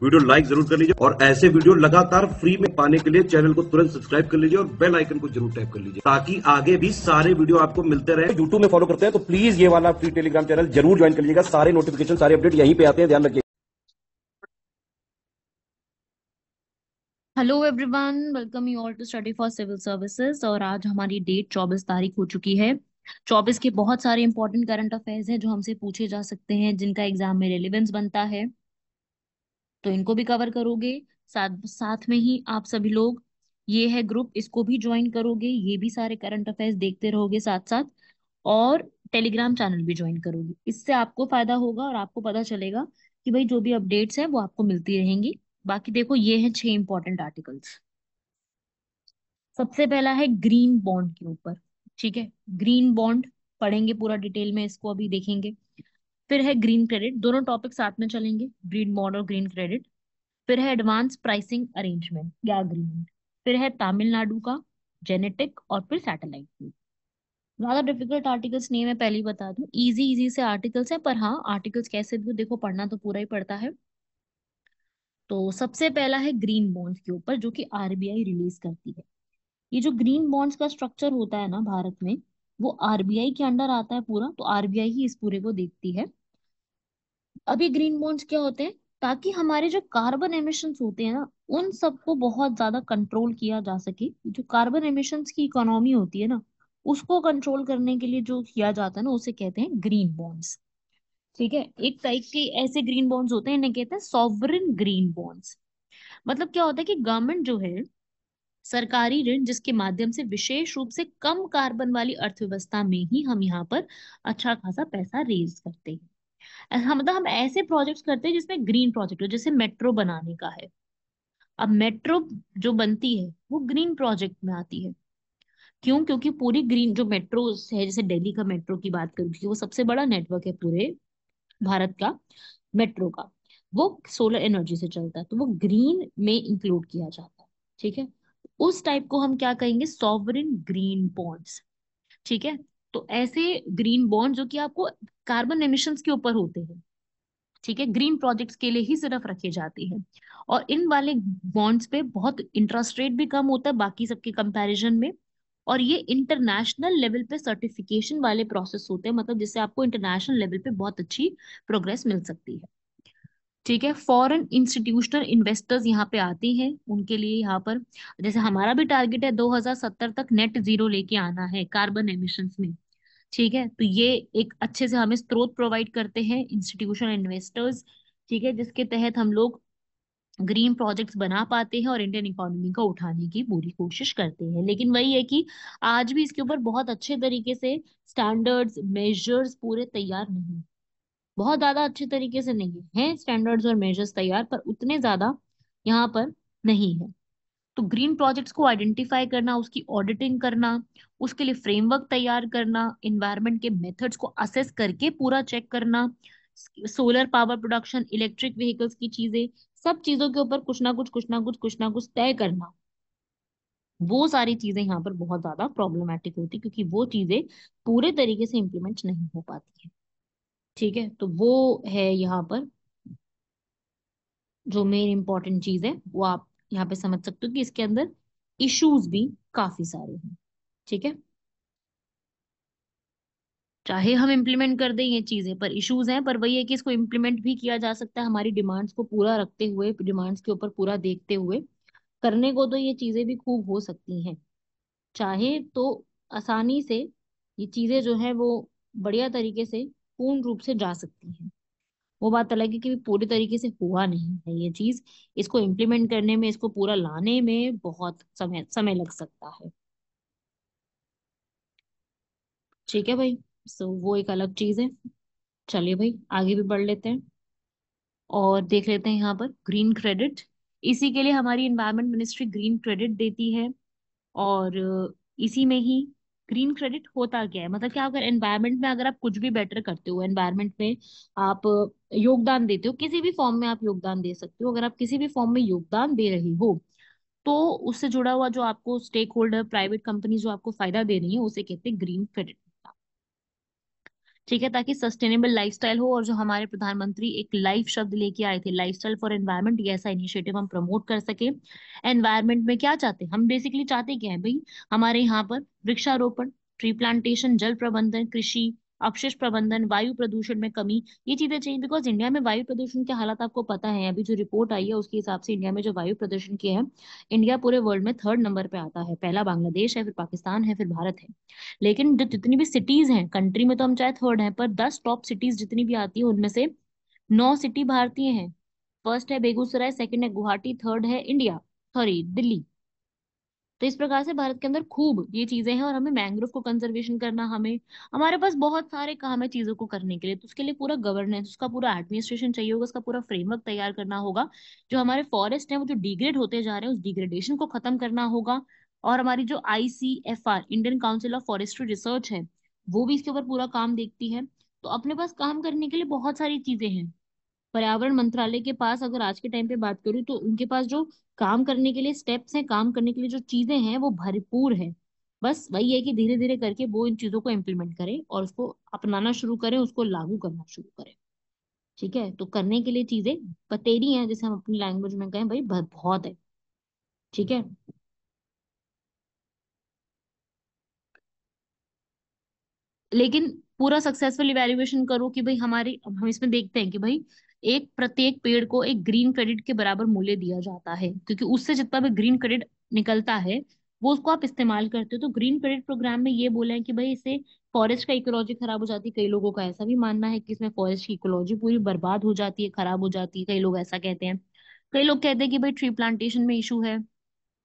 Video like जरूर कर लीजिए और ऐसे वीडियो लगातार फ्री में पाने के लिए चैनल को तुरंत सब्सक्राइब कर लीजिए और बेल आइकन को जरूर टैप कर लीजिए ताकि आगे भी सारे वीडियो आपको मिलते रहे। यूट्यूब में फॉलो करते हैं तो प्लीज ये वाला फ्री टेलीग्राम चैनल जरूर ज्वाइन कर लीजिएगा। सारे नोटिफिकेशन सारे अपडेट यहीं पे आते हैं, ध्यान रखिए। Hello everyone, welcome you all to study for civil services. और आज हमारी डेट 24 तारीख हो चुकी है। 24 के बहुत सारे इंपॉर्टेंट करंट अफेयर्स हैं जो हमसे पूछे जा सकते हैं, जिनका एग्जाम में रेलेवेंस बनता है, तो इनको भी कवर करोगे। साथ साथ में ही आप सभी लोग, ये है ग्रुप, इसको भी ज्वाइन करोगे, ये भी सारे करंट अफेयर्स देखते रहोगे साथ साथ। और टेलीग्राम चैनल भी ज्वाइन करोगे। इससे आपको फायदा होगा और आपको पता चलेगा कि भाई जो भी अपडेट्स हैं वो आपको मिलती रहेंगी। बाकी देखो, ये हैं 6 इंपॉर्टेंट आर्टिकल्स। सबसे पहला है ग्रीन बॉन्ड के ऊपर। ठीक है, ग्रीन बॉन्ड पढ़ेंगे पूरा डिटेल में, इसको अभी देखेंगे। फिर है ग्रीन क्रेडिट, दोनों टॉपिक साथ में चलेंगे, ग्रीन बॉन्ड और ग्रीन क्रेडिट। फिर है एडवांस प्राइसिंग अरेंजमेंट या अग्रीमेंट। फिर है तमिलनाडु का जेनेटिक, और फिर सैटेलाइट। ज्यादा डिफिकल्ट आर्टिकल्स नहीं है, मैं पहले ही बता दूं, इजी इजी से आर्टिकल्स हैं, पर हाँ आर्टिकल्स कैसे भी हो, देखो पढ़ना तो पूरा ही पड़ता है। तो सबसे पहला है ग्रीन बॉन्ड के ऊपर, जो कि आरबीआई रिलीज करती है। ये जो ग्रीन बॉन्ड्स का स्ट्रक्चर होता है ना भारत में, वो आरबीआई के अंडर आता है पूरा, तो आरबीआई ही इस पूरे को देखती है। अब ये ग्रीन बॉन्ड्स क्या होते हैं, ताकि हमारे जो कार्बन एमिशंस होते हैं ना, उन सबको बहुत ज्यादा कंट्रोल किया जा सके। जो कार्बन एमिशंस की इकोनॉमी होती है ना, उसको कंट्रोल करने के लिए जो किया जाता है ना, उसे कहते हैं ग्रीन बॉन्ड्स। ठीक है, एक टाइप के ऐसे ग्रीन बॉन्ड्स होते हैं, इन्हें कहते हैं सॉवरेन ग्रीन बॉन्ड्स। मतलब क्या होता है कि गवर्नमेंट जो है, सरकारी ऋण जिसके माध्यम से विशेष रूप से कम कार्बन वाली अर्थव्यवस्था में ही हम यहाँ पर अच्छा खासा पैसा रेज करते हैं। मतलब हम ऐसे प्रोजेक्ट्स करते हैं जिसमें ग्रीन प्रोजेक्ट हो, जैसे मेट्रो बनाने का है। अब मेट्रो जो बनती है वो ग्रीन प्रोजेक्ट में आती है। क्यों? क्योंकि पूरी ग्रीन जो मेट्रो है, जैसे दिल्ली का मेट्रो की बात करूँ, क्योंकि वो सबसे बड़ा नेटवर्क है पूरे भारत का मेट्रो का, वो सोलर एनर्जी से चलता है, तो वो ग्रीन में इंक्लूड किया जाता है। ठीक है, उस टाइप को हम क्या कहेंगे, सॉवरेन ग्रीन बॉन्ड्स। ठीक है, तो ऐसे ग्रीन बॉन्ड जो कि आपको कार्बन एमिशंस के ऊपर होते हैं, ठीक है, ग्रीन प्रोजेक्ट्स के लिए ही सिर्फ रखे जाते हैं। और इन वाले बॉन्ड्स पे बहुत इंटरेस्ट रेट भी कम होता है बाकी सबके कंपैरिजन में। और ये इंटरनेशनल लेवल पे सर्टिफिकेशन वाले प्रोसेस होते हैं, मतलब जिससे आपको इंटरनेशनल लेवल पे बहुत अच्छी प्रोग्रेस मिल सकती है। ठीक है, फॉरेन इंस्टीट्यूशनल इन्वेस्टर्स यहाँ पे आते हैं, उनके लिए यहाँ पर, जैसे हमारा भी टारगेट है 2070 तक नेट जीरो लेके आना है कार्बन एमिशंस में। ठीक है, तो ये एक अच्छे से हमें स्रोत प्रोवाइड करते हैं इंस्टीट्यूशनल इन्वेस्टर्स। ठीक है, जिसके तहत हम लोग ग्रीन प्रोजेक्ट्स बना पाते हैं और इंडियन इकोनॉमी को उठाने की पूरी कोशिश करते हैं। लेकिन वही है कि आज भी इसके ऊपर बहुत अच्छे तरीके से स्टैंडर्ड्स मेजर्स पूरे तैयार नहीं, बहुत ज्यादा अच्छे तरीके से नहीं है स्टैंडर्ड्स और मेजर्स तैयार, पर उतने ज्यादा यहाँ पर नहीं है। तो ग्रीन प्रोजेक्ट्स को आइडेंटिफाई करना, उसकी ऑडिटिंग करना, उसके लिए फ्रेमवर्क तैयार करना, इन्वायरमेंट के मेथड्स को असेस करके पूरा चेक करना, solar power production, electric vehicles की चीजें, सब चीजों के ऊपर कुछ ना कुछ तय करना, वो सारी चीजें यहाँ पर बहुत ज्यादा प्रॉब्लमेटिक होती, क्योंकि वो चीजें पूरे तरीके से इम्प्लीमेंट नहीं हो पाती है। ठीक है, तो वो है यहाँ पर जो मेन इंपॉर्टेंट चीज है, वो आप यहाँ पे समझ सकते हो कि इसके अंदर इश्यूज भी काफी सारे हैं। ठीक है, चाहे हम इम्प्लीमेंट कर दें ये चीजें, पर इश्यूज हैं, पर वही है कि इसको इम्प्लीमेंट भी किया जा सकता है हमारी डिमांड्स को पूरा रखते हुए, डिमांड्स के ऊपर पूरा देखते हुए। करने को तो ये चीजें भी खूब हो सकती हैं, चाहे तो आसानी से ये चीजें जो है वो बढ़िया तरीके से पूर्ण रूप से जा सकती हैं। वो बात अलग है कि पूरी तरीके से हुआ नहीं है ये चीज, इसको इम्प्लीमेंट करने में, इसको पूरा लाने में बहुत समय समय लग सकता है। ठीक है भाई, सो वो एक अलग चीज है। चलिए भाई, आगे भी बढ़ लेते हैं और देख लेते हैं यहाँ पर ग्रीन क्रेडिट। इसी के लिए हमारी इन्वायरमेंट मिनिस्ट्री ग्रीन क्रेडिट देती है। और इसी में ही ग्रीन क्रेडिट होता क्या है, मतलब क्या, अगर एनवायरनमेंट में अगर आप कुछ भी बेटर करते हो, एनवायरनमेंट में आप योगदान देते हो, किसी भी फॉर्म में आप योगदान दे सकते हो, अगर आप किसी भी फॉर्म में योगदान दे रहे हो, तो उससे जुड़ा हुआ जो आपको स्टेक होल्डर प्राइवेट कंपनी जो आपको फायदा दे रही है, उसे कहते हैं ग्रीन क्रेडिट। ठीक है, ताकि सस्टेनेबल लाइफस्टाइल हो। और जो हमारे प्रधानमंत्री एक लाइफ शब्द लेके आए थे, लाइफस्टाइल फॉर एनवायरनमेंट, ये ऐसा इनिशिएटिव हम प्रमोट कर सके। एनवायरनमेंट में क्या चाहते हैं हम, बेसिकली चाहते क्या है भाई, हमारे यहाँ पर वृक्षारोपण, ट्री प्लांटेशन, जल प्रबंधन, कृषि, अपशिष्ट प्रबंधन, वायु प्रदूषण में कमी, ये चीजें चाहिए। बिकॉज इंडिया में वायु प्रदूषण के हालात आपको पता है, अभी जो रिपोर्ट आई है उसके हिसाब से इंडिया में जो वायु प्रदूषण के है, इंडिया पूरे वर्ल्ड में थर्ड नंबर पे आता है। पहला बांग्लादेश है, फिर पाकिस्तान है, फिर भारत है। लेकिन जो जितनी भी सिटीज हैं कंट्री में, तो हम चाहे थर्ड हैं, पर 10 टॉप सिटीज जितनी भी आती है उनमें से 9 सिटी भारतीय हैं। फर्स्ट है बेगूसराय, सेकंड है गुवाहाटी, थर्ड है इंडिया, सॉरी दिल्ली। तो इस प्रकार से भारत के अंदर खूब ये चीजें हैं। और हमें मैंग्रोव को कंजर्वेशन करना, हमें, हमारे पास बहुत सारे काम है चीजों को करने के लिए। तो उसके लिए पूरा गवर्नेंस, उसका पूरा एडमिनिस्ट्रेशन चाहिए होगा, उसका पूरा फ्रेमवर्क तैयार करना होगा। जो हमारे फॉरेस्ट हैं वो जो डिग्रेड होते जा रहे हैं, उस डिग्रेडेशन को खत्म करना होगा। और हमारी जो ICFR, Indian council of forestry research है, वो भी इसके ऊपर पूरा काम देखती है। तो अपने पास काम करने के लिए बहुत सारी चीजें हैं। पर्यावरण मंत्रालय के पास अगर आज के टाइम पे बात करूँ, तो उनके पास जो काम करने के लिए स्टेप्स हैं, काम करने के लिए जो चीजें हैं, वो भरपूर है। बस वही है कि धीरे धीरे करके वो इन चीजों को इम्प्लीमेंट करें और उसको अपनाना शुरू करें, उसको लागू करना शुरू करें। ठीक है, तो करने के लिए चीजें बतेरी हैं, जैसे हम अपनी लैंग्वेज में कहें भाई, बहुत है। ठीक है। लेकिन पूरा सक्सेसफुल इवैल्यूएशन करो कि भाई हमारी, अब हम इसमें देखते हैं कि भाई एक प्रत्येक पेड़ को एक ग्रीन क्रेडिट के बराबर मूल्य दिया जाता है, क्योंकि उससे जितना भी ग्रीन क्रेडिट निकलता है वो उसको आप इस्तेमाल करते हो। तो ग्रीन क्रेडिट प्रोग्राम में ये बोला है कि भाई इससे फॉरेस्ट का इकोलॉजी खराब हो जाती है। कई लोगों का ऐसा भी मानना है कि इसमें फॉरेस्ट की इकोलॉजी पूरी बर्बाद हो जाती है, खराब हो जाती है, कई लोग ऐसा कहते हैं। कई लोग कहते हैं कि भाई ट्री प्लांटेशन में इशू है।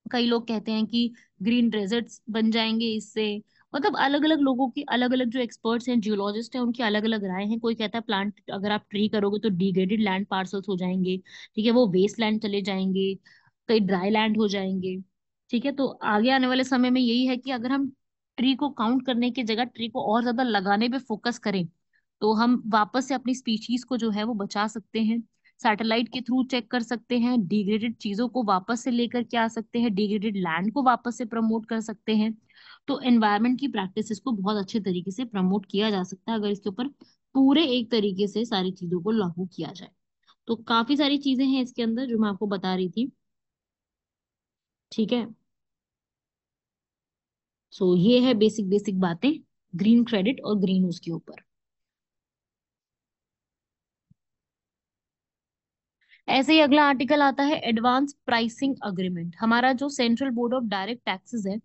कई लोग कहते हैं कि ग्रीन डेजर्ट्स बन जाएंगे इससे। मतलब अलग अलग लोगों की अलग अलग, जो एक्सपर्ट्स हैं, जियोलॉजिस्ट हैं, उनकी अलग अलग राय हैं। कोई कहता है प्लांट अगर आप ट्री करोगे तो डिग्रेडेड लैंड पार्सल्स हो जाएंगे, ठीक है, वो वेस्ट लैंड चले जाएंगे, कई ड्राई लैंड हो जाएंगे। ठीक है, तो आगे आने वाले समय में यही है कि अगर हम ट्री को काउंट करने की जगह ट्री को और ज्यादा लगाने पे फोकस करें, तो हम वापस से अपनी स्पीशीज को जो है वो बचा सकते हैं। सैटेलाइट के थ्रू चेक कर सकते हैं, डिग्रेडेड चीजों को वापस से लेकर के आ सकते हैं, डिग्रेडेड लैंड को वापस से प्रमोट कर सकते हैं। तो एनवायरनमेंट की प्रैक्टिसेस को बहुत अच्छे तरीके से प्रमोट किया जा सकता है, अगर इसके ऊपर पूरे एक तरीके से सारी चीजों को लागू किया जाए। तो काफी सारी चीजें हैं इसके अंदर जो मैं आपको बता रही थी। ठीक है, सो ये है बेसिक बेसिक बातें ग्रीन क्रेडिट और ग्रीन हाउस के ऊपर। ऐसे ही अगला आर्टिकल आता है एडवांस प्राइसिंग अग्रीमेंट। हमारा जो central board of direct taxes है,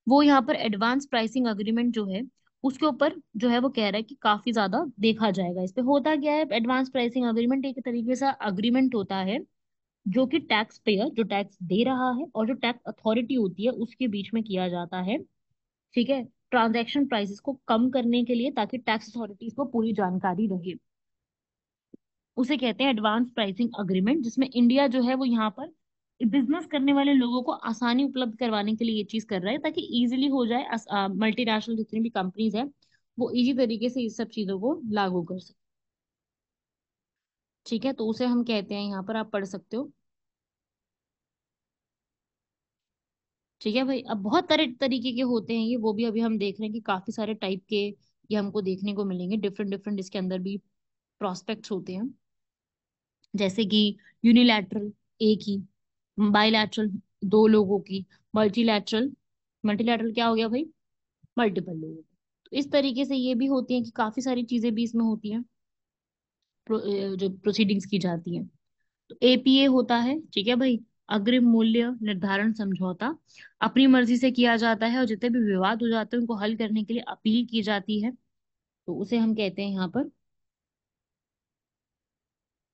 वो यहाँ पर एडवांस प्राइसिंग अग्रीमेंट जो है उसके ऊपर जो है वो कह रहा है कि काफी ज्यादा देखा जाएगा। इस पे होता क्या है, एडवांस प्राइसिंग अग्रीमेंट एक तरीके से अग्रीमेंट होता है जो कि टैक्स पेयर, जो टैक्स दे रहा है, और जो टैक्स अथॉरिटी होती है उसके बीच में किया जाता है। ठीक है, ट्रांजैक्शन प्राइसेस को कम करने के लिए, ताकि टैक्स अथॉरिटीज को पूरी जानकारी रहे। उसे कहते हैं एडवांस प्राइसिंग अग्रीमेंट, जिसमें इंडिया जो है वो यहाँ पर बिजनेस करने वाले लोगों को आसानी उपलब्ध करवाने के लिए ये चीज कर रहा है, ताकि इजीली हो जाए, मल्टीनेशनल जितनी भी कंपनीज हैं वो इजी तरीके से इस सब चीजों को लागू कर सके। ठीक है, तो उसे हम कहते हैं, यहाँ पर आप पढ़ सकते हो। ठीक है भाई, अब बहुत तरह तरीके के होते हैं ये, वो भी अभी हम देख रहे हैं कि काफी सारे टाइप के ये हमको देखने को मिलेंगे। डिफरेंट डिफरेंट इसके अंदर भी प्रोस्पेक्ट्स होते हैं, जैसे कि यूनिलैटरल, एक ही, बायलैटरल, दो लोगों की, मल्टीलैटरल, मल्टीलैटरल क्या हो गया भाई, मल्टीपल लोगों की। तो इस तरीके से ये भी होती है कि काफी सारी चीजें भी इसमें होती हैं, जो प्रोसीडिंग्स की जाती हैं। तो APA होता है, ठीक है भाई, अग्रिम मूल्य निर्धारण समझौता, अपनी मर्जी से किया जाता है, और जितने भी विवाद हो जाते हैं उनको हल करने के लिए अपील की जाती है। तो उसे हम कहते हैं यहाँ पर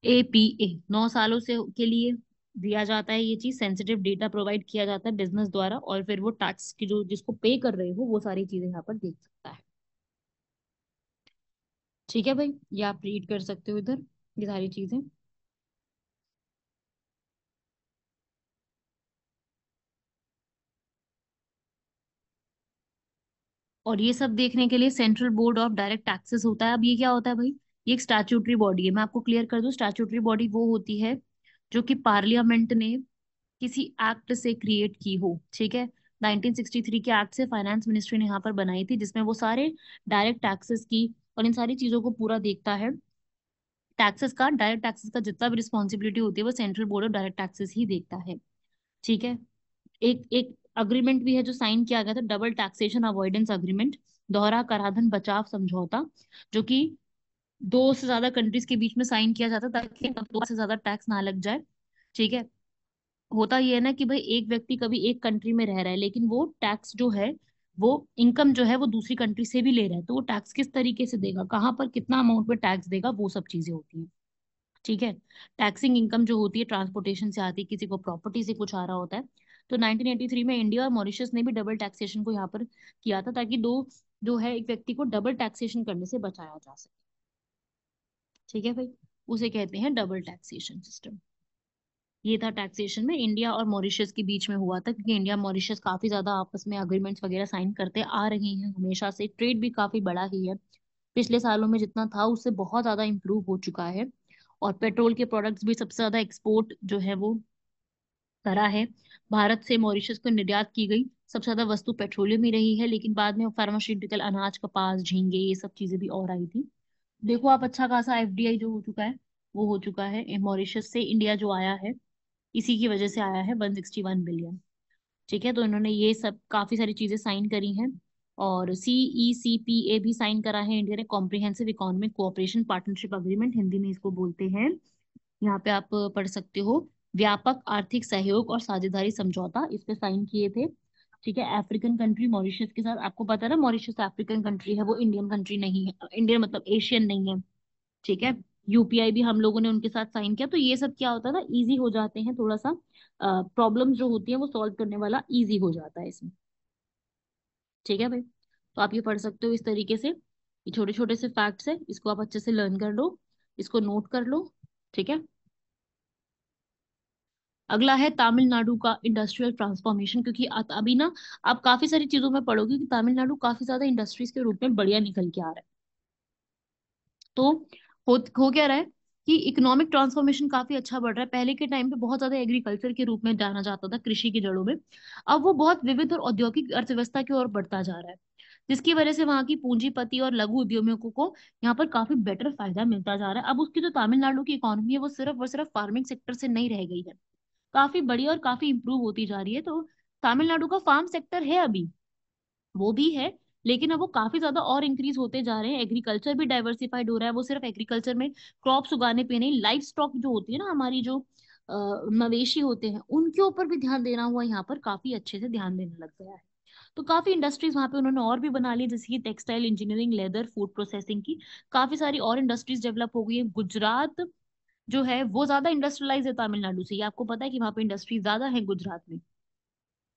APA। 9 सालों से के लिए दिया जाता है ये चीज, सेंसिटिव डेटा प्रोवाइड किया जाता है बिजनेस द्वारा, और फिर वो टैक्स की जो जिसको पे कर रहे हो वो सारी चीजें यहाँ पर देख सकता है। ठीक है भाई, ये आप रीड कर सकते हो इधर, ये सारी चीजें। और ये सब देखने के लिए central board of direct taxes होता है। अब ये क्या होता है भाई, ये एक स्टैट्यूटरी बॉडी है। मैं आपको क्लियर कर दूं, स्टैट्यूटरी बॉडी वो होती है जो कि पार्लियामेंट ने किसी एक्ट से क्रिएट की हो। ठीक है, 1963 के एक्ट से फाइनेंस मिनिस्ट्री ने यहाँ पर बनाई थी, जिसमें वो सारे डायरेक्ट टैक्सेस की और इन सारी चीजों को पूरा देखता है। टैक्सेस का, डायरेक्ट टैक्सेस का जितना भी रिस्पॉन्सिबिलिटी होती है वो central board of direct taxes ही देखता है। ठीक है। एक एक अग्रीमेंट भी है जो साइन किया गया था, डबल टैक्सेशन अवॉइडेंस अग्रीमेंट, दोहरा कराधान बचाव समझौता, जो कि दो से ज्यादा कंट्रीज के बीच में साइन किया जाता है ताकि दो से ज्यादा टैक्स ना लग जाए। ठीक है। होता ये है ना कि भाई एक व्यक्ति कभी एक कंट्री में रह रहा है लेकिन वो टैक्स जो है, वो इनकम जो है वो दूसरी कंट्री से भी ले रहा है, तो वो टैक्स किस तरीके से देगा, कहाँ पर कितना अमाउंट में टैक्स देगा, वो सब चीजें होती हैं। ठीक है। टैक्सिंग इनकम जो होती है ट्रांसपोर्टेशन से आती है, किसी को प्रॉपर्टी से कुछ आ रहा होता है। तो 1983 में इंडिया और मॉरिशस ने भी डबल टैक्सेशन को यहाँ पर किया था ताकि दो जो है एक व्यक्ति को डबल टैक्सेशन करने से बचाया जा सके। ठीक है भाई। उसे कहते हैं डबल टैक्सेशन सिस्टम। ये था टैक्सेशन में इंडिया और मॉरिशस के बीच में हुआ था, क्योंकि इंडिया मॉरिशस काफी ज्यादा आपस में अग्रीमेंट्स वगैरह साइन करते आ रहे हैं हमेशा से, ट्रेड भी काफी बड़ा ही है। पिछले सालों में जितना था उससे बहुत ज्यादा इम्प्रूव हो चुका है। और पेट्रोल के प्रोडक्ट्स भी सबसे ज्यादा एक्सपोर्ट जो है वो करा है। भारत से मॉरिशस को निर्यात की गई सबसे ज्यादा वस्तु पेट्रोलियम ही रही है, लेकिन बाद में फार्मास्यूटिकल, अनाज, कपास, झींगे, ये सब चीजें भी और आई थी। देखो आप, अच्छा खासा एफडीआई जो हो चुका है वो हो चुका है मॉरिशस से, इंडिया जो आया है इसी की वजह से आया है 161 बिलियन। ठीक है। तो इन्होंने ये सब काफी सारी चीजें साइन करी हैं। और CECPA भी साइन करा है इंडिया ने, comprehensive economic cooperation partnership agreement, Hindi में इसको बोलते हैं। यहाँ पे आप पढ़ सकते हो, व्यापक आर्थिक सहयोग और साझेदारी समझौता, इस पे साइन किए थे। ठीक है। अफ्रीकन कंट्री मॉरिशस के साथ, आपको पता है ना मॉरिशस अफ्रीकन कंट्री है, वो इंडियन कंट्री नहीं है, इंडियन मतलब एशियन नहीं है। ठीक है। यूपीआई भी हम लोगों ने उनके साथ साइन किया, तो ये सब क्या होता है ना, इजी हो जाते हैं थोड़ा सा, प्रॉब्लम जो होती है वो सॉल्व करने वाला इजी हो जाता है इसमें। ठीक है भाई। तो आप ये पढ़ सकते हो इस तरीके से, ये छोटे छोटे से फैक्ट्स है, इसको आप अच्छे से लर्न कर लो, इसको नोट कर लो। ठीक है। अगला है तमिलनाडु का इंडस्ट्रियल ट्रांसफॉर्मेशन, क्योंकि अभी ना आप काफी सारी चीजों में पढ़ोगे कि तमिलनाडु काफी ज्यादा इंडस्ट्रीज के रूप में बढ़िया निकल के आ रहा है। तो हो क्या रहा है कि इकोनॉमिक ट्रांसफॉर्मेशन काफी अच्छा बढ़ रहा है। पहले के टाइम पे बहुत ज्यादा एग्रीकल्चर के रूप में जाना जाता था, कृषि की जड़ों में। अब वो बहुत विविध और औद्योगिक अर्थव्यवस्था की ओर बढ़ता जा रहा है, जिसकी वजह से वहां की पूंजीपति और लघु उद्यमियों को यहाँ पर काफी बेटर फायदा मिलता जा रहा है। अब उसकी जो तमिलनाडु की इकोनॉमी है वो सिर्फ और सिर्फ फार्मिंग सेक्टर से नहीं रह गई है, काफी बड़ी और काफी इंप्रूव होती जा रही है। तो तमिलनाडु का फार्म सेक्टर है अभी, वो भी है, लेकिन अब वो काफी ज्यादा और इंक्रीज होते जा रहे हैं। एग्रीकल्चर भी डाइवर्सिफाइड हो रहा है, वो सिर्फ एग्रीकल्चर में क्रॉप्स उगाने पे नहीं, लाइफ स्टॉक जो होती है ना हमारी, जो मवेशी होते हैं उनके ऊपर भी ध्यान देना हुआ, यहाँ पर काफी अच्छे से ध्यान देने लग गया है। तो काफी इंडस्ट्रीज वहां पे उन्होंने और भी बना ली, जैसे कि textile, engineering, leather, food processing की काफी सारी और इंडस्ट्रीज डेवलप हो गई है। गुजरात जो है वो ज्यादा इंडस्ट्रियलाइज है तमिलनाडु से, ये आपको पता है कि वहां पे इंडस्ट्री ज्यादा है गुजरात में।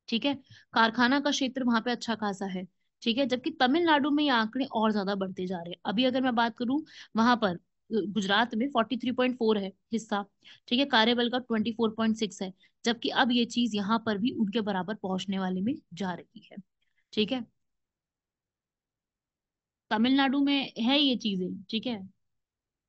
ठीक है। कारखाना का क्षेत्र वहां पे अच्छा खासा है। ठीक है। जबकि तमिलनाडु में ये आंकड़े और ज्यादा बढ़ते जा रहे हैं। अभी अगर मैं बात करूं, वहां पर गुजरात में 43.4 है हिस्सा। ठीक है। कार्यबल का 24.6 है, जबकि अब ये चीज यहाँ पर भी उनके बराबर पहुंचने वाले में जा रही है। ठीक है। तमिलनाडु में है ये चीजें। ठीक है।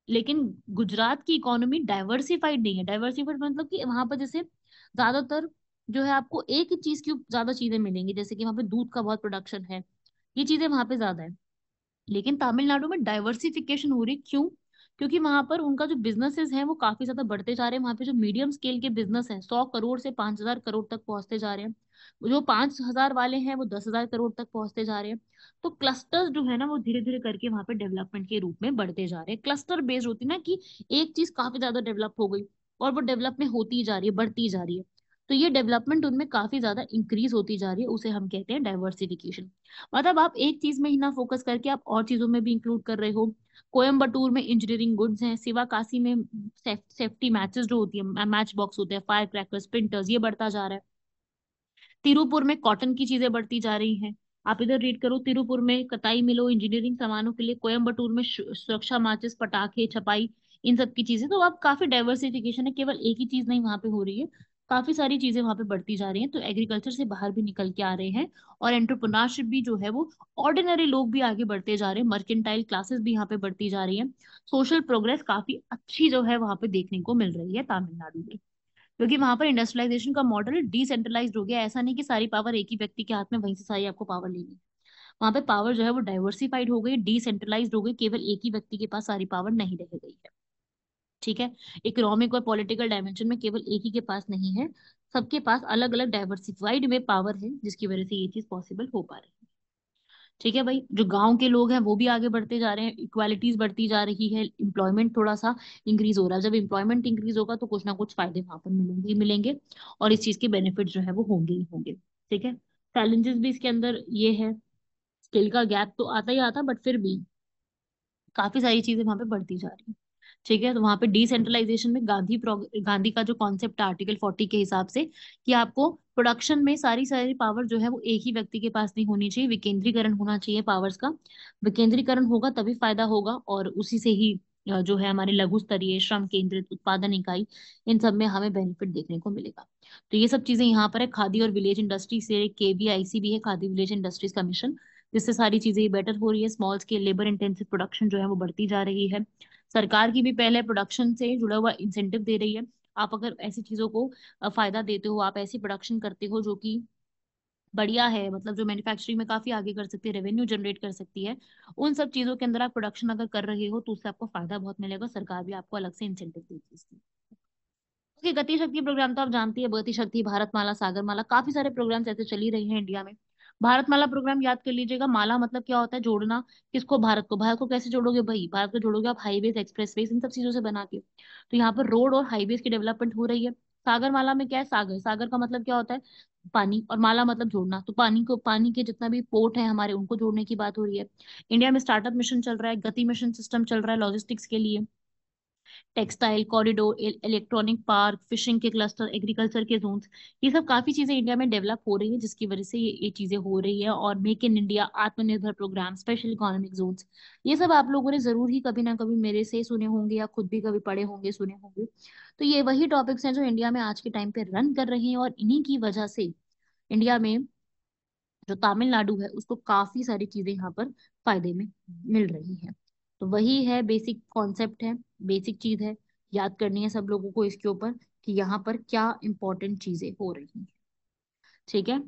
लेकिन गुजरात की इकोनॉमी डाइवर्सिफाइड नहीं है। डाइवर्सिफाइड मतलब कि वहां पर जैसे ज्यादातर जो है आपको एक ही चीज की ज्यादा चीजें मिलेंगी, जैसे कि वहां पे दूध का बहुत प्रोडक्शन है, ये चीजें वहां पे ज्यादा है। लेकिन तमिलनाडु में डाइवर्सिफिकेशन हो रही, क्यों? क्योंकि वहां पर उनका जो बिजनेसेस हैं वो काफी ज्यादा बढ़ते जा रहे हैं। वहां पे जो मीडियम स्केल के बिजनेस है 100 करोड़ से 5,000 करोड़ तक पहुंचते जा रहे हैं, जो 5,000 वाले हैं वो 10,000 करोड़ तक पहुंचते जा रहे हैं। तो क्लस्टर्स जो है ना वो धीरे धीरे करके वहां पे डेवलपमेंट के रूप में बढ़ते जा रहे हैं। क्लस्टर बेस्ड होती है ना कि एक चीज काफी ज्यादा डेवलप हो गई और वो डेवलप में होती जा रही है, बढ़ती जा रही है, तो ये डेवलपमेंट उनमें काफी ज्यादा इंक्रीज होती जा रही है, उसे हम कहते हैं डाइवर्सिफिकेशन। मतलब आप एक चीज में ही ना फोकस करके आप और चीजों में भी इंक्लूड कर रहे हो। कोयम्बटूर में इंजीनियरिंग गुड्स हैं, सिवाकासी में सेफ्टी मैचेस जो होती है, मैच बॉक्स होते हैं, फायर क्रैकर्स, प्रिंटर्स, ये बढ़ता जा रहा है। तिरुपुर में कॉटन की चीजें बढ़ती जा रही हैं। आप इधर रीड करो, तिरुपुर में कताई मिलों, इंजीनियरिंग सामानों के लिए, कोयम्बटूर में सुरक्षा माचिस, पटाखे, छपाई, इन सब की चीजें। तो अब काफी डाइवर्सिफिकेशन है, केवल एक ही चीज नहीं वहां पे हो रही है, काफी सारी चीजें वहां पे बढ़ती जा रही हैं। तो एग्रीकल्चर से बाहर भी निकल के आ रहे हैं, और एंटरप्रेन्योरशिप भी जो है वो, ऑर्डिनरी लोग भी आगे बढ़ते जा रहे हैं, मर्केंटाइल क्लासेस भी यहाँ पे बढ़ती जा रही है। सोशल प्रोग्रेस काफी अच्छी जो है वहां पे देखने को मिल रही है तमिलनाडु में, क्योंकि वहां पर इंडस्ट्रियलाइजेशन का मॉडल डिसेंट्रलाइज्ड हो गया। ऐसा नहीं कि सारी पावर एक ही व्यक्ति के हाथ में, वहीं से सारी आपको पावर लेनी है। वहां पे पावर जो है वो डाइवर्सिफाइड हो गई, डिसेंट्रलाइज्ड हो गई, केवल एक ही व्यक्ति के पास सारी पावर नहीं रह गई है। ठीक है। इकोनॉमिक और पॉलिटिकल डायमेंशन में केवल एक ही के पास नहीं है, सबके पास अलग अलग डाइवर्सिफाइड में पावर है, जिसकी वजह से ये चीज पॉसिबल हो पा रही है। ठीक है भाई, जो गांव के लोग हैं वो भी आगे बढ़ते जा रहे हैं, इक्वालिटीज बढ़ती जा रही है, एम्प्लॉयमेंट थोड़ा सा इंक्रीज हो रहा है। जब एम्प्लॉयमेंट इंक्रीज होगा तो कुछ ना कुछ फायदे वहां पर मिलेंगे ही मिलेंगे, और इस चीज के बेनिफिट जो है वो होंगे ही होंगे। ठीक है। चैलेंजेस भी इसके अंदर ये है, स्किल का गैप तो आता ही आता, बट फिर भी काफी सारी चीजें वहां पे बढ़ती जा रही है। ठीक है। तो वहां पे डिसेंट्रलाइजेशन में गांधी का जो कॉन्सेप्ट है आर्टिकल 40 के हिसाब से, कि आपको प्रोडक्शन में सारी सारी पावर जो है वो एक ही व्यक्ति के पास नहीं होनी चाहिए, विकेंद्रीकरण होना चाहिए पावर्स का। विकेंद्रीकरण होगा तभी फायदा होगा, और उसी से ही जो है हमारे लघु स्तरीय श्रम केंद्रित उत्पादन इकाई, इन सब में हमें बेनिफिट देखने को मिलेगा। तो ये सब चीजें यहाँ पर है। खादी और विलेज इंडस्ट्री से KVIC भी है, खादी विलेज इंडस्ट्रीज का मिशन, जिससे सारी चीजें बेटर हो रही है। Small scale labour intensive production जो है वो बढ़ती जा रही है। सरकार की भी पहले प्रोडक्शन से जुड़ा हुआ इंसेंटिव दे रही है। आप अगर ऐसी चीजों को फायदा देते हो, आप ऐसी प्रोडक्शन करते हो जो कि बढ़िया है, मतलब जो मैन्युफैक्चरिंग में काफी आगे कर सकती है, रेवेन्यू जनरेट कर सकती है, उन सब चीजों के अंदर आप प्रोडक्शन अगर कर रहे हो तो उससे आपको फायदा बहुत मिलेगा, सरकार भी आपको अलग से इंसेंटिव देगी इसकी। उसकी गति शक्ति प्रोग्राम तो आप जानती है, गति शक्ति, भारतमाला, सागरमाला, काफी सारे प्रोग्राम्स ऐसे चल ही रहे हैं इंडिया में। भारतमाला प्रोग्राम याद कर लीजिएगा। माला मतलब क्या होता है, जोड़ना। किसको? भारत को। भारत को कैसे जोड़ोगे भाई? भारत को जोड़ोगे आप हाईवेज, एक्सप्रेसवेज, इन सब चीजों से बना के। तो यहाँ पर रोड और हाईवेज की डेवलपमेंट हो रही है। सागरमाला में क्या है? सागर, सागर का मतलब क्या होता है? पानी, और माला मतलब जोड़ना। तो पानी को, पानी के जितना भी पोर्ट है हमारे, उनको जोड़ने की बात हो रही है। इंडिया में स्टार्टअप मिशन चल रहा है, गति मिशन सिस्टम चल रहा है लॉजिस्टिक्स के लिए। Textile corridor, electronic park, fishing के क्लस्टर, एग्रीकल्चर के जोन्स, ये सब काफी चीजें इंडिया में डेवलप हो रही है, जिसकी वजह से ये चीजें हो रही है। और मेक इन इंडिया, आत्मनिर्भर प्रोग्राम, स्पेशल इकोनॉमिक जोन्स, ये सब आप लोगों ने जरूर ही कभी ना कभी मेरे से सुने होंगे, या खुद भी कभी पढ़े होंगे, सुने होंगे। तो ये वही टॉपिक्स हैं जो इंडिया में आज के टाइम पे रन कर रहे हैं, और इन्हीं की वजह से इंडिया में जो तमिलनाडु है उसको काफी सारी चीजें यहाँ पर फायदे में मिल रही हैं। तो वही है, बेसिक कॉन्सेप्ट है, बेसिक चीज है, याद करनी है सब लोगों को इसके ऊपर, कि यहाँ पर क्या इंपॉर्टेंट चीजें हो रही हैं। ठीक है।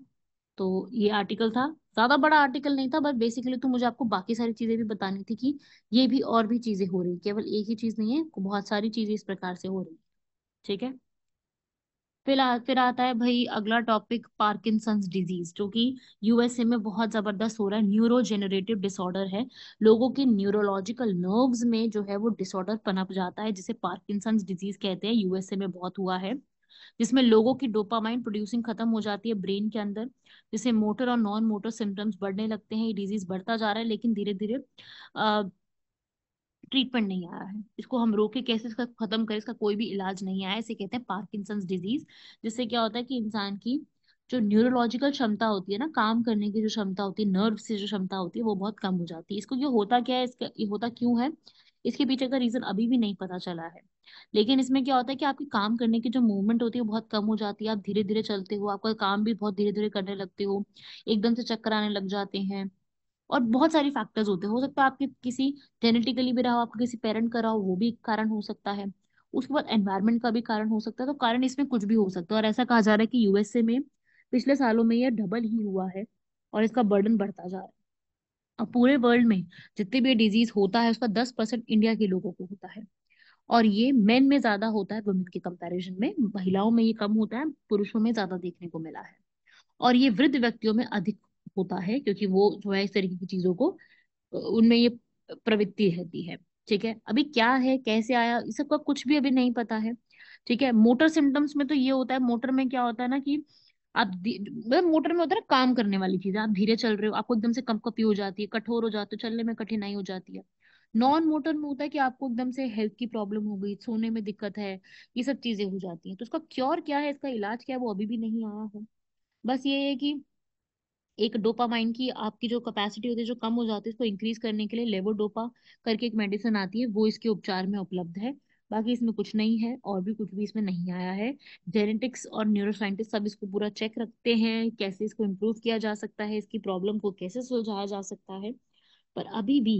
तो ये आर्टिकल था, ज्यादा बड़ा आर्टिकल नहीं था, बस बेसिकली तो मुझे आपको बाकी सारी चीजें भी बतानी थी, कि ये भी और भी चीजें हो रही, केवल एक ही चीज नहीं है, बहुत सारी चीजें इस प्रकार से हो रही। ठीक है। फिर आता है भाई अगला टॉपिक, पार्किंसंस डिजीज, जो कि USA में बहुत जबरदस्त हो रहा है। न्यूरो जेनरेटिव डिसऑर्डर है, लोगों के न्यूरोलॉजिकल नर्व्स में जो है वो डिसऑर्डर पनप जाता है, जिसे पार्किंसंस डिजीज कहते हैं। USA में बहुत हुआ है, जिसमें लोगों की डोपामाइन प्रोड्यूसिंग खत्म हो जाती है ब्रेन के अंदर, जिससे मोटर और नॉन मोटर सिम्टम्स बढ़ने लगते हैं। ये डिजीज बढ़ता जा रहा है, लेकिन धीरे धीरे ट्रीटमेंट नहीं आया है। इसको हम रोके कैसे इसका खत्म करें, इसका कोई भी इलाज नहीं आया है। इसे कहते हैं पार्किंसंस डिजीज। जिससे क्या होता है कि इंसान की जो न्यूरोलॉजिकल क्षमता होती है ना, काम करने की जो क्षमता होती है, नर्व से जो क्षमता होती है, वो बहुत कम हो जाती है। इसको ये होता क्या है, इसका ये होता क्यों है, इसके पीछे का रीजन अभी भी नहीं पता चला है। लेकिन इसमें क्या होता है कि आपकी काम करने की जो मूवमेंट होती है वो बहुत कम हो जाती है, आप धीरे धीरे चलते हो, आपका काम भी बहुत धीरे धीरे करने लगते हो, एकदम से चक्कर आने लग जाते हैं। और बहुत सारी फैक्टर्स होते हैं, हो सकता है आपके किसी जेनेटिकली भी रहा हो, आपके किसी पेरेंट का रहा हो, वो भी एक कारण हो सकता है। उसके बाद एनवायरनमेंट का भी कारण हो सकता है। तो कारण इसमें कुछ भी हो सकता है, और ऐसा कहा जा रहा है कि USA में पिछले सालों में यह डबल ही हुआ है, और इसका बर्डन बढ़ता जा रहा है। अब पूरे वर्ल्ड में जितने भी डिजीज होता है, उसका 10% इंडिया के लोगों को होता है। और ये मेन में ज्यादा होता है, वुमेन के कंपैरिजन में महिलाओं में ये कम होता है, पुरुषों में ज्यादा देखने को मिला है। और ये वृद्ध व्यक्तियों में अधिक होता है, क्योंकि वो जो है इस तरीके की चीजों को, उनमें ये प्रवृत्ति रहती है। ठीक है। अभी क्या है, कैसे आया, इस सबका कुछ भी अभी नहीं पता है। ठीक है। मोटर सिम्टम्स में तो ये होता है, मोटर में क्या होता है ना कि मतलब मोटर में होता है ना, काम करने वाली चीज, आप धीरे चल रहे हो, आपको एकदम से कंपकपी हो जाती है, कठोर हो जाते हो, चलने में कठिनाई हो जाती है। नॉन मोटर में होता है कि आपको एकदम से हेल्थ की प्रॉब्लम हो गई, सोने में दिक्कत है, ये सब चीजें हो जाती हैं। तो उसका क्योर क्या है, इसका इलाज क्या है, वो अभी भी नहीं आया है। बस ये है कि एक डोपामाइन की आपकी जो कैपेसिटी होती है, जो कम हो जाती है, उसको इंक्रीज करने के लिए लेवोडोपा करके एक मेडिसिन आती है, वो इसके उपचार में उपलब्ध है। बाकी इसमें कुछ नहीं है, और भी कुछ भी इसमें नहीं आया है। जेनेटिक्स और न्यूरोसाइंटिस्ट सब इसको पूरा चेक रखते हैं, कैसे इसको इम्प्रूव किया जा सकता है, इसकी प्रॉब्लम को कैसे सुलझाया जा सकता है। पर अभी भी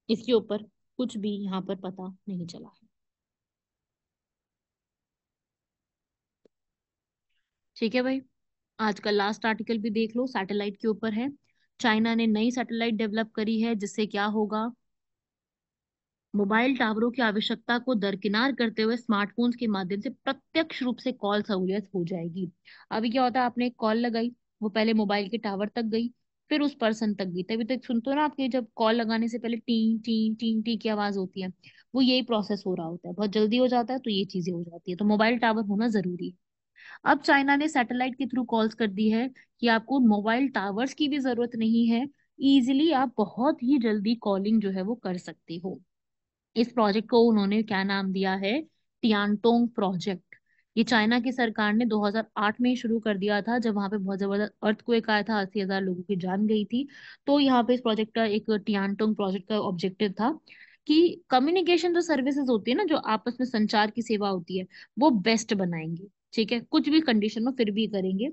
इसके ऊपर कुछ भी यहाँ पर पता नहीं चला है। ठीक है भाई। आज का लास्ट आर्टिकल भी देख लो, सैटेलाइट के ऊपर है। चाइना ने नई सैटेलाइट डेवलप करी है, जिससे क्या होगा, मोबाइल टावरों की आवश्यकता को दरकिनार करते हुए स्मार्टफोन्स के माध्यम से प्रत्यक्ष रूप से कॉल सहूलियत हो जाएगी। अभी क्या होता है, आपने एक कॉल लगाई, वो पहले मोबाइल के टावर तक गई, फिर उस पर्सन तक गई। तभी तक सुनते हो ना आपके, जब कॉल लगाने से पहले टी टी टी टी की आवाज होती है, वो यही प्रोसेस हो रहा होता है। बहुत जल्दी हो जाता है तो ये चीजें हो जाती है, तो मोबाइल टावर होना जरूरी है। अब चाइना ने सैटेलाइट के थ्रू कॉल्स कर दी है कि आपको मोबाइल टावर्स की भी जरूरत नहीं है, इजीली आप बहुत ही जल्दी कॉलिंग जो है वो कर सकते हो। इस प्रोजेक्ट को उन्होंने क्या नाम दिया है, टियानटोंग प्रोजेक्ट। ये चाइना की सरकार ने 2008 में ही शुरू कर दिया था, जब वहां पे बहुत जबरदस्त अर्थक्वेक आया था, 80,000 लोगों की जान गई थी। तो यहाँ पे इस प्रोजेक्ट का, एक टियानटोंग प्रोजेक्ट का ऑब्जेक्टिव था कि कम्युनिकेशन जो सर्विसेज होती है ना, जो आपस में संचार की सेवा होती है, वो बेस्ट बनाएंगे। ठीक है, कुछ भी कंडीशन में फिर भी करेंगे।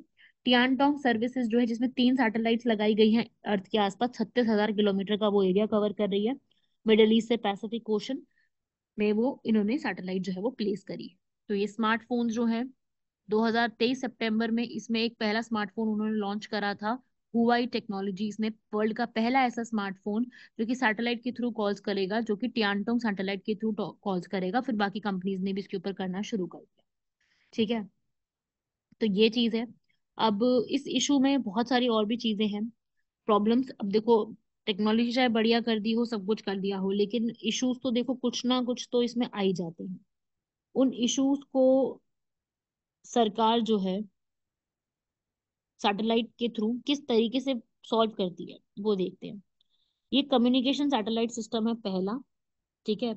टियानटोंग सर्विसेज जो है, जिसमें 3 सैटेलाइट्स लगाई गई हैं अर्थ के आसपास, 36,000 किलोमीटर का वो एरिया कवर कर रही है। मिडल ईस्ट से पैसिफिक ओशन में वो इन्होंने सैटेलाइट जो है वो प्लेस करी है। तो ये स्मार्टफोन जो है, 2023 सितंबर में इसमें एक पहला स्मार्टफोन उन्होंने लॉन्च करा था। हुआई टेक्नोलॉजीज ने वर्ल्ड का पहला ऐसा स्मार्टफोन जो कि सैटेलाइट के थ्रू कॉल्स करेगा, जो कि टियानटोंग सैटेलाइट के थ्रू कॉल्स करेगा। फिर बाकी कंपनीज ने भी इसके ऊपर करना शुरू कर दिया। ठीक है, तो ये चीज है। अब इस इशू में बहुत सारी और भी चीजें हैं, प्रॉब्लम्स। अब देखो, टेक्नोलॉजी चाहे बढ़िया कर दी हो, सब कुछ कर दिया हो, लेकिन इश्यूज तो देखो कुछ ना कुछ तो इसमें आ ही जाते हैं। उन इश्यूज को सरकार जो है सैटेलाइट के थ्रू किस तरीके से सॉल्व करती है, वो देखते हैं। ये कम्युनिकेशन सैटेलाइट सिस्टम है पहला। ठीक है,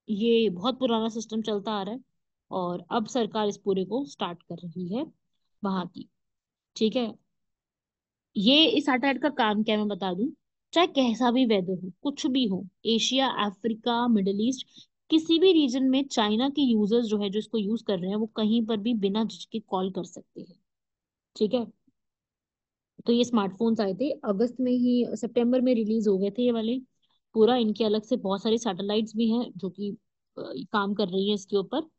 ये बहुत पुराना सिस्टम चलता आ रहा है, और अब सरकार इस पूरे को स्टार्ट कर रही है वहां की। ठीक है, ये इस सैटेलाइट का काम क्या है मैं बता दूं। चाहे कैसा भी वेदर हो, कुछ भी हो, एशिया, अफ्रीका, मिडिल ईस्ट, किसी भी रीजन में चाइना के यूजर्स जो है, जो इसको यूज कर रहे हैं, वो कहीं पर भी बिना झिझके कॉल कर सकते हैं। ठीक है, तो ये स्मार्टफोन्स आए थे अगस्त में ही, सितंबर में रिलीज हो गए थे ये वाले। पूरा इनके अलग से बहुत सारी सैटेलाइट्स भी हैं जो कि काम कर रही है इसके ऊपर।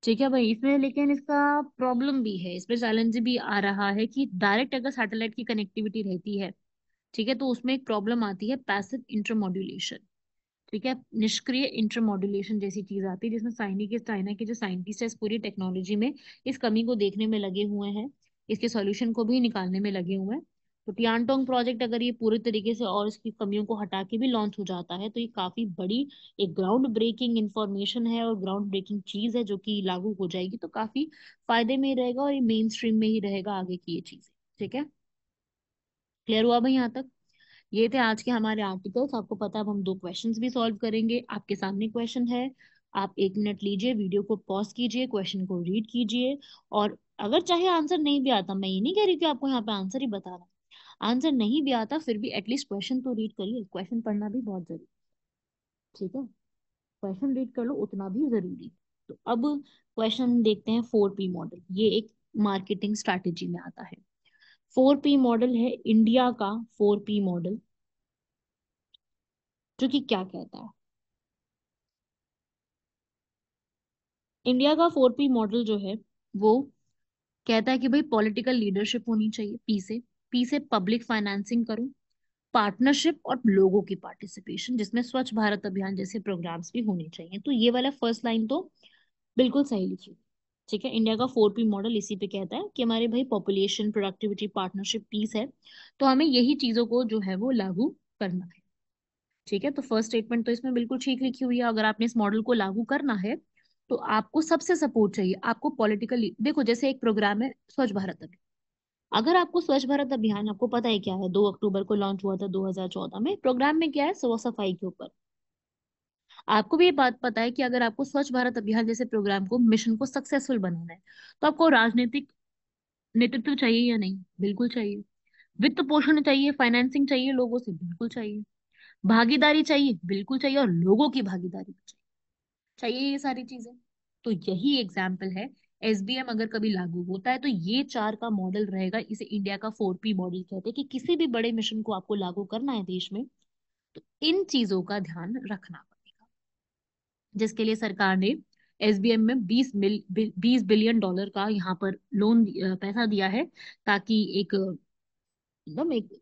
ठीक है भाई, इसमें लेकिन इसका प्रॉब्लम भी है, इसमें चैलेंज भी आ रहा है कि डायरेक्ट अगर सैटेलाइट की कनेक्टिविटी रहती है, ठीक है, तो उसमें एक प्रॉब्लम आती है, पैसिव इंटरमॉड्यूलेशन। ठीक है, निष्क्रिय इंटरमॉड्यूलेशन जैसी चीज आती है, जिसमें चाइना के जो साइंटिस्ट है इस पूरी टेक्नोलॉजी में, इस कमी को देखने में लगे हुए हैं, इसके सॉल्यूशन को भी निकालने में लगे हुए हैं। तो टियानटोंग प्रोजेक्ट अगर ये पूरे तरीके से और इसकी कमियों को हटा के भी लॉन्च हो जाता है, तो ये काफी बड़ी एक ग्राउंड ब्रेकिंग इंफॉर्मेशन है और ग्राउंड ब्रेकिंग चीज है, जो कि लागू हो जाएगी तो काफी फायदे में ही रहेगा, और ये मेन स्ट्रीम में ही रहेगा आगे की ये चीजें। ठीक है, क्लियर हुआ भाई यहाँ तक? ये थे आज के हमारे आर्टिकल्स। आपको पता है, अब हम 2 क्वेश्चंस भी सॉल्व करेंगे। आपके सामने क्वेश्चन है, आप 1 मिनट लीजिए, वीडियो को पॉज कीजिए, क्वेश्चन को रीड कीजिए, और अगर चाहे आंसर नहीं भी आता, मैं ये नहीं कह रही कि आपको यहाँ पे आंसर ही बताना है, आंसर नहीं भी आता फिर भी एटलीस्ट क्वेश्चन तो रीड करिए, क्वेश्चन पढ़ना भी बहुत जरूरी। ठीक है, क्वेश्चन रीड कर लो, उतना भी जरूरी। तो अब क्वेश्चन देखते हैं। 4P मॉडल, ये एक मार्केटिंग स्ट्रैटेजी में आता है। 4P मॉडल है इंडिया का 4P मॉडल, जो कि क्या कहता है, इंडिया का 4P मॉडल जो है वो कहता है कि भाई पॉलिटिकल लीडरशिप होनी चाहिए, पी से पब्लिक फाइनेंसिंग करो, पार्टनरशिप और लोगों की पार्टिसिपेशन, जिसमें स्वच्छ भारत अभियान जैसे प्रोग्राम्स भी होने चाहिए। तो ये वाला फर्स्ट लाइन तो बिल्कुल सही लिखी हुई। ठीक है, इंडिया का 4P मॉडल इसी पे कहता है कि हमारे भाई पॉपुलेशन, प्रोडक्टिविटी, पार्टनरशिप, पीस है, तो हमें यही चीजों को जो है वो लागू करना है। ठीक है, तो फर्स्ट स्टेटमेंट तो इसमें बिल्कुल ठीक लिखी हुई है। अगर आपने इस मॉडल को लागू करना है, तो आपको सबसे सपोर्ट चाहिए, आपको पॉलिटिकल, देखो जैसे एक प्रोग्राम है स्वच्छ भारत अभियान। अगर आपको स्वच्छ भारत अभियान, आपको पता है क्या है, 2 अक्टूबर को लॉन्च हुआ था 2014 में, प्रोग्राम में क्या है, सफाई के ऊपर। आपको भी ये बात पता है कि अगर आपको स्वच्छ भारत अभियान जैसे प्रोग्राम को, मिशन को सक्सेसफुल बनाना है, तो आपको राजनीतिक नेतृत्व चाहिए या नहीं? बिल्कुल चाहिए। वित्त पोषण चाहिए, फाइनेंसिंग चाहिए, लोगों से बिल्कुल चाहिए, भागीदारी चाहिए, बिल्कुल चाहिए, और लोगों की भागीदारी भी चाहिए। चाहिए ये सारी चीजें। तो यही एग्जाम्पल है, एसबीएम अगर कभी लागू होता है तो ये 4 का मॉडल रहेगा। इसे इंडिया का 4P मॉडल कहते हैं, कि किसी भी बड़े मिशन को आपको लागू करना है देश में, तो इन चीजों का ध्यान रखना पड़ेगा, जिसके लिए सरकार ने एसबीएम में 20 बिलियन डॉलर का यहाँ पर लोन, पैसा दिया है, ताकि एक एकदम एक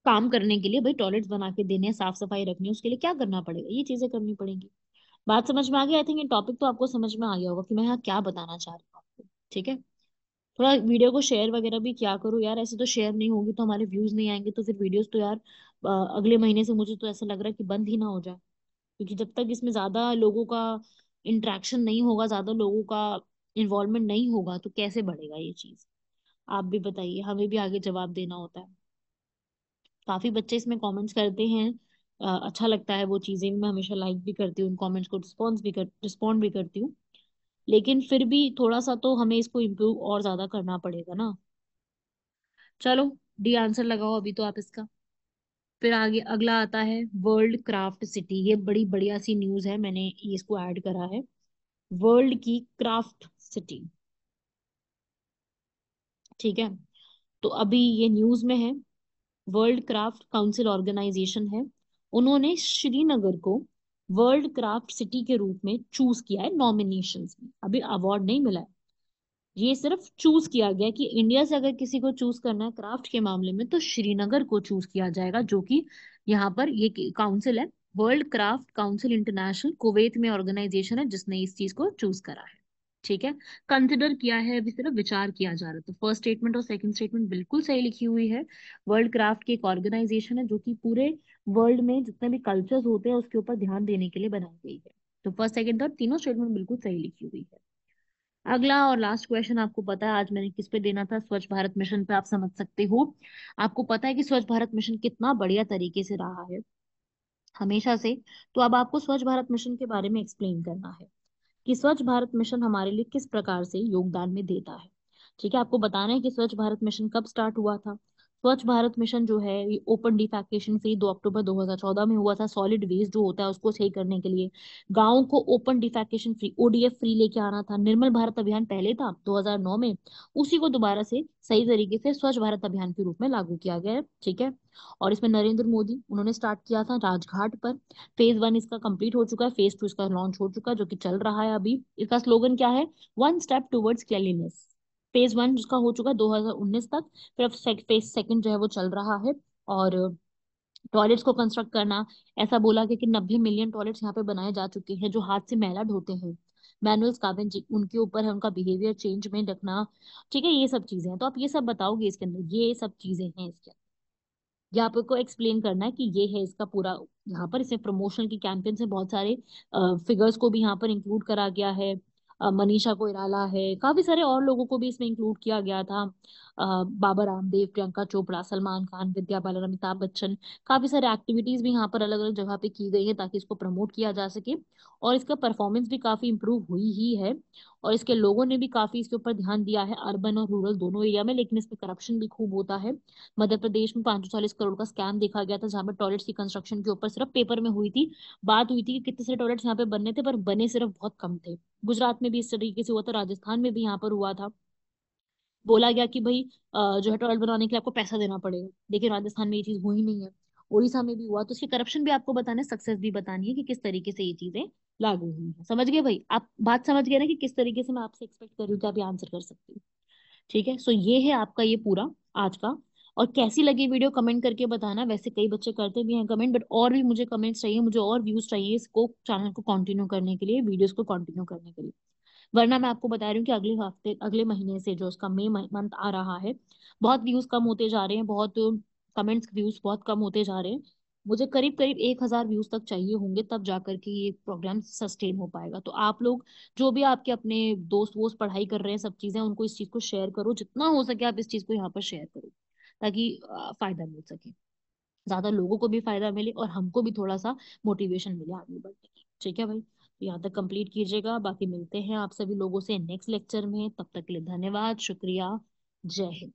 काम करने के लिए, भाई टॉयलेट्स बना के देने हैं, साफ सफाई रखनी है, उसके लिए क्या करना पड़ेगा, ये चीजें करनी पड़ेंगी। बात समझ में आ गई? आई थिंक ये टॉपिक तो आपको समझ में आ गया होगा कि मैं यहाँ क्या बताना चाह रही हूँ आपको। ठीक है, थोड़ा वीडियो को शेयर वगैरह भी क्या करो यार, ऐसे तो शेयर नहीं होगी तो हमारे व्यूज नहीं आएंगे, तो फिर वीडियोस तो यार अगले महीने से मुझे तो ऐसा लग रहा है कि बंद ही ना हो जाए, क्योंकि जब तक इसमें ज्यादा लोगों का इंटरेक्शन नहीं होगा, ज्यादा लोगों का इन्वॉल्वमेंट नहीं होगा, तो कैसे बढ़ेगा ये चीज? आप भी बताइए, हमें भी आगे जवाब देना होता है। काफी बच्चे इसमें कमेंट्स करते हैं, अच्छा लगता है वो चीजें, मैं हमेशा लाइक भी करती हूँ उन कमेंट्स को, रिस्पॉन्ड भी करती हूँ। लेकिन फिर भी थोड़ा सा तो हमें इसको इम्प्रूव और ज्यादा करना पड़ेगा ना। चलो, डी आंसर लगाओ अभी तो आप इसका। फिर आगे अगला आता है वर्ल्ड क्राफ्ट सिटी। ये बड़ी बढ़िया सी न्यूज है, मैंने ये इसको ऐड करा है। वर्ल्ड की क्राफ्ट सिटी, ठीक है। तो अभी ये न्यूज में है, वर्ल्ड क्राफ्ट काउंसिल ऑर्गेनाइजेशन है, उन्होंने श्रीनगर को वर्ल्ड क्राफ्ट सिटी के रूप में चूज किया है नॉमिनेशंस में। अभी अवार्ड नहीं मिला है, ये सिर्फ चूज किया गया कि इंडिया से अगर किसी को चूज करना है क्राफ्ट के मामले में तो श्रीनगर को चूज किया जाएगा, जो कि यहाँ पर ये काउंसिल है, world craft council international, Kuwait में ऑर्गेनाइजेशन है जिसने इस चीज को चूज करा है। ठीक है, कंसिडर किया है, अभी सिर्फ विचार किया जा रहा है। तो फर्स्ट स्टेटमेंट और सेकंड स्टेटमेंट बिल्कुल सही लिखी हुई है। वर्ल्ड क्राफ्ट की एक ऑर्गेनाइजेशन है जो कि पूरे वर्ल्ड में जितने भी कल्चर्स होते हैं उसके ऊपर ध्यान देने के लिए बनाई गई है। तो फर्स्ट सेकंड थर्ड तीनों स्टेटमेंट बिल्कुल सही लिखी हुई है। अगला और लास्ट क्वेश्चन, आपको पता है आज मैंने किस पे देना था? स्वच्छ भारत मिशन पे। आप समझ सकते हो, आपको पता है कि स्वच्छ भारत मिशन कितना बढ़िया तरीके से रहा है हमेशा से। तो अब आपको स्वच्छ भारत मिशन के बारे में एक्सप्लेन करना है कि स्वच्छ भारत मिशन हमारे लिए किस प्रकार से योगदान में देता है। ठीक है, आपको बताना है कि स्वच्छ भारत मिशन कब स्टार्ट हुआ था। स्वच्छ भारत मिशन जो है ये ओपन डिफेकेशन फ्री 2 अक्टूबर 2014 में हुआ था। सॉलिड वेस्ट जो होता है उसको सही करने के लिए गाँव को open defecation free, ODF free लेके आना था। निर्मल भारत अभियान पहले था 2009 में, उसी को दोबारा से सही तरीके से स्वच्छ भारत अभियान के रूप में लागू किया गया है। ठीक है, और इसमें नरेंद्र मोदी उन्होंने स्टार्ट किया था राजघाट पर। फेज 1 इसका कंप्लीट हो चुका है, फेज 2 इसका लॉन्च हो चुका है, जो कि चल रहा है अभी। इसका स्लोगन क्या है? One step towards cleanliness. Phase 1 जिसका हो चुका है 2019 तक, फिर अब फेज सेकंड जो है वो चल रहा है। और टॉयलेट्स को कंस्ट्रक्ट करना, ऐसा बोला गया कि 90 मिलियन टॉयलेट्स यहाँ पे बनाए जा चुके हैं। जो हाथ से मैला ढोते हैं, मैनुअल स्कैवेंजिंग, उनके ऊपर है उनका बिहेवियर चेंज में रखना। ठीक है, ये सब चीजें हैं। तो आप ये सब बताओगे इसके अंदर, ये सब चीजें हैं इसके अंदर। ये आपको एक्सप्लेन करना है कि ये है इसका पूरा। यहाँ पर इसमें प्रमोशन की कैंपेन से बहुत सारे फिगर्स को भी यहाँ पर इंक्लूड करा गया है। मनीषा कोइराला है, काफी सारे और लोगों को भी इसमें इंक्लूड किया गया था। बाबा रामदेव, प्रियंका चोपड़ा, सलमान खान, विद्या बालन, अमिताभ बच्चन, काफी सारे एक्टिविटीज भी यहाँ पर अलग अलग जगह पे की गई है ताकि इसको प्रमोट किया जा सके। और इसका परफॉर्मेंस भी काफी इंप्रूव हुई ही है। और इसके लोगों ने भी काफी इसके ऊपर ध्यान दिया है, अर्बन और रूरल दोनों एरिया में। लेकिन इसमें करप्शन भी खूब होता है। मध्य प्रदेश में 540 करोड़ का स्कैम देखा गया था, जहां पर टॉयलेट्स की कंस्ट्रक्शन के ऊपर सिर्फ पेपर में हुई थी, बात हुई थी कि कितने सारे टॉयलेट्स यहाँ पे बनने थे, पर बने सिर्फ बहुत कम थे। गुजरात में भी इस तरीके से हुआ था, राजस्थान में भी यहाँ पर हुआ था। बोला गया कि भाई जो है टॉयलेट बनवाने के लिए आपको पैसा देना पड़ेगा, लेकिन राजस्थान में ये चीज हुई नहीं है। उड़ीसा में भी हुआ। तो इसकी करप्शन भी आपको बताना है, सक्सेस भी बतानी है कि किस तरीके से ये चीजें लागू हुई है। समझ गए भाई? आप बात समझ गए ना कि किस तरीके से मैं आपसे एक्सपेक्ट कर रही हूँ कि आप ये आंसर कर सकते हो। ठीक है, सो ये है आपका ये पूरा आज का। और कैसी लगी वीडियो कमेंट करके बताना। वैसे कई बच्चे करते भी हैं कमेंट, बट और भी मुझे कमेंट्स चाहिए, मुझे और व्यूज चाहिए इसको, चैनल को कंटिन्यू करने के लिए, वीडियोस को कंटिन्यू करने के लिए। वरना मैं आपको बता रही हूँ कि अगले हफ्ते, अगले महीने से जो उसका मई मंथ आ रहा है, बहुत व्यूज कम होते जा रहे हैं, बहुत कमेंट्स व्यूज बहुत कम होते जा रहे हैं। मुझे करीब करीब 1,000 व्यूज तक चाहिए होंगे, तब जाकर के ये प्रोग्राम सस्टेन हो पाएगा। तो आप लोग जो भी आपके अपने दोस्त वोस्त पढ़ाई कर रहे हैं, सब चीजें, उनको इस चीज को शेयर करो, जितना हो सके आप इस चीज को यहाँ पर शेयर करो, ताकि फायदा मिल सके, ज्यादा लोगों को भी फायदा मिले और हमको भी थोड़ा सा मोटिवेशन मिले आगे बढ़ने की। ठीक है भाई, तो यहाँ तक कंप्लीट कीजिएगा, बाकी मिलते हैं आप सभी लोगों से नेक्स्ट लेक्चर में। तब तक के लिए धन्यवाद, शुक्रिया, जय हिंद।